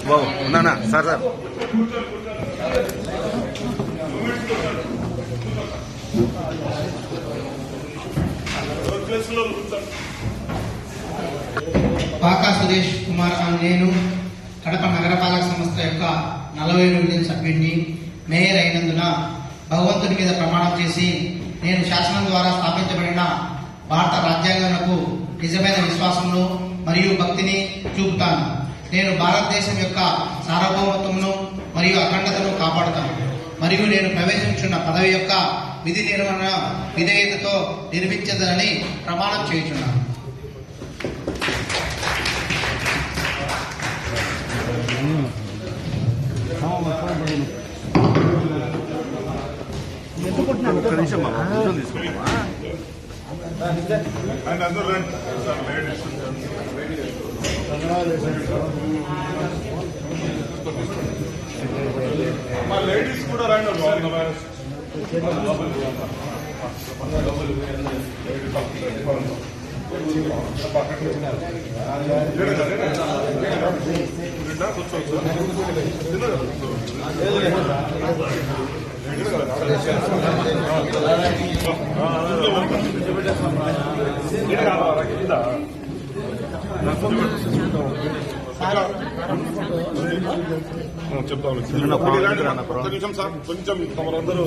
బాబు ఉన్నానా sir sir pak Suresh Kumar నేను కడప నగరపాలక సంస్థ యొక్క 40 సభ్యుడిని. మేయర్ అయినందున భగవంతుడి మీద ప్రమాణం చేసి నేను శాసనం ద్వారా స్థాపించబడిన భారత రాజ్యాంగాలకు నిజమైన విశ్వాసమును మరియు భక్తిని చూపుతాను. నేను భారతదేశం యొక్క సార్వభౌమత్వమును మరియు అఖండతను కాపాడుతాను మరియు నేను ప్రవేశించున్న పదవి యొక్క విధి నిర్వహణ విధేయతతో నిర్మించదనని ప్రమాణం చేయుచున్నాను. ఒక్క నిమిషం తీసుకోమా లేడీస్ కూడా రండి చెప్తాను నిమిషం సార్ కొంచెం తమరందరూ